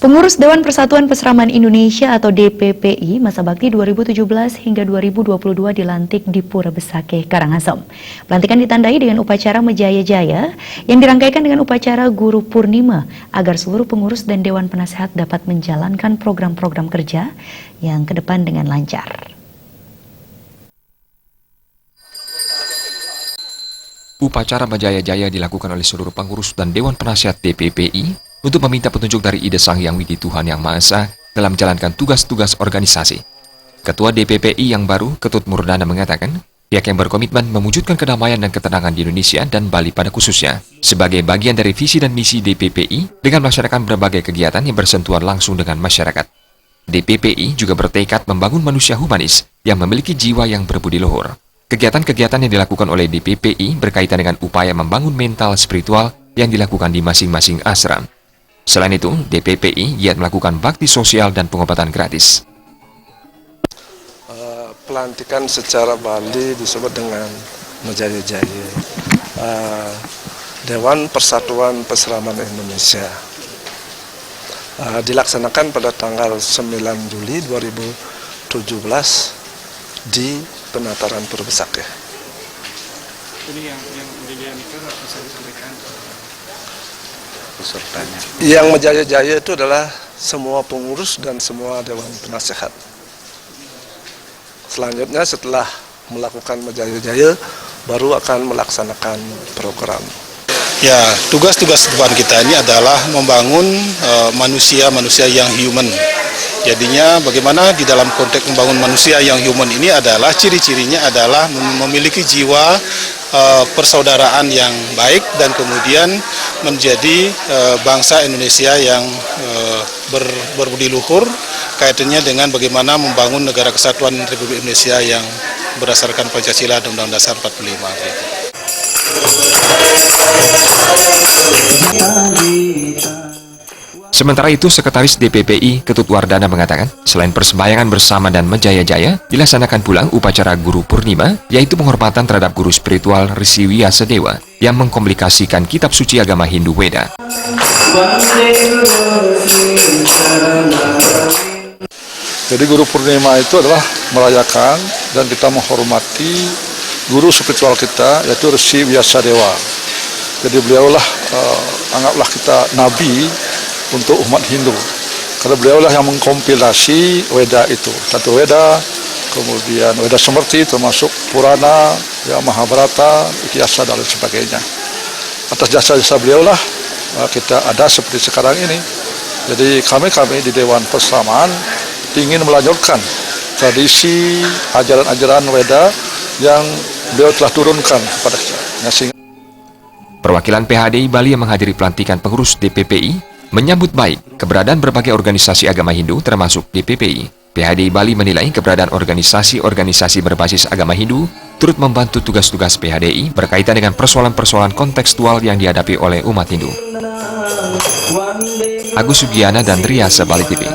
Pengurus Dewan Persatuan Peseraman Indonesia atau DPPI masa bakti 2017 hingga 2022 dilantik di Pura Besakeh, Karangasem. Pelantikan ditandai dengan upacara Mejaya-Jaya yang dirangkaikan dengan upacara Guru Purnima agar seluruh pengurus dan Dewan Penasehat dapat menjalankan program-program kerja yang ke depan dengan lancar. Upacara Mejaya-Jaya dilakukan oleh seluruh pengurus dan Dewan Penasehat DPPI untuk meminta petunjuk dari Ide Sang Hyang Widi Tuhan Yang Maha Esa dalam menjalankan tugas-tugas organisasi. Ketua DPPI yang baru, Ketut Murdana, mengatakan pihak yang berkomitmen mewujudkan kedamaian dan ketenangan di Indonesia dan Bali pada khususnya sebagai bagian dari visi dan misi DPPI dengan melaksanakan berbagai kegiatan yang bersentuhan langsung dengan masyarakat. DPPI juga bertekad membangun manusia humanis yang memiliki jiwa yang berbudi luhur. Kegiatan-kegiatan yang dilakukan oleh DPPI berkaitan dengan upaya membangun mental spiritual yang dilakukan di masing-masing asram. Selain itu, DPPI giat melakukan bakti sosial dan pengobatan gratis. Pelantikan secara Bali disebut dengan Mejaya-Jaya, Dewan Persatuan Peseraman Indonesia. Dilaksanakan pada tanggal 9 Juli 2017 di Penataran Pura Besakeh. Ini yang Mejaya-Jaya bisa disampaikan pesertanya. Yang Mejaya-Jaya itu adalah semua pengurus dan semua Dewan Penasehat. Selanjutnya setelah melakukan Mejaya-Jaya baru akan melaksanakan program. Ya, tugas-tugas depan kita ini adalah membangun manusia-manusia yang human. Jadinya bagaimana di dalam konteks membangun manusia yang human ini adalah ciri-cirinya adalah memiliki jiwa persaudaraan yang baik dan kemudian menjadi bangsa Indonesia yang berbudi luhur kaitannya dengan bagaimana membangun negara kesatuan Republik Indonesia yang berdasarkan Pancasila dan Undang-Undang Dasar 45. Sementara itu, Sekretaris DPPI Ketut Wardana mengatakan, selain persembahyangan bersama dan Mejaya-Jaya, dilaksanakan pula upacara Guru Purnima, yaitu penghormatan terhadap guru spiritual Rsi Vyasadeva yang mengkomunikasikan kitab suci agama Hindu Weda. Jadi Guru Purnima itu adalah merayakan dan kita menghormati guru spiritual kita, yaitu Rsi Vyasadeva. Jadi beliaulah, anggaplah kita nabi untuk umat Hindu, karena beliaulah yang mengkompilasi Weda itu, satu Weda, kemudian Weda Smrti termasuk Purana, ya, Mahabharata, Ityasa dan lain sebagainya. Atas jasa-jasa beliaulah kita ada seperti sekarang ini. Jadi kami di Dewan Perseraman ingin melanjutkan tradisi ajaran-ajaran Weda yang beliau telah turunkan kepada kita. Perwakilan PHDI Bali yang menghadiri pelantikan pengurus DPPI menyambut baik keberadaan berbagai organisasi agama Hindu termasuk DPPI. PHDI Bali menilai keberadaan organisasi-organisasi berbasis agama Hindu turut membantu tugas-tugas PHDI berkaitan dengan persoalan-persoalan kontekstual yang dihadapi oleh umat Hindu. Agus Sugiana dan Riasa, Bali TV.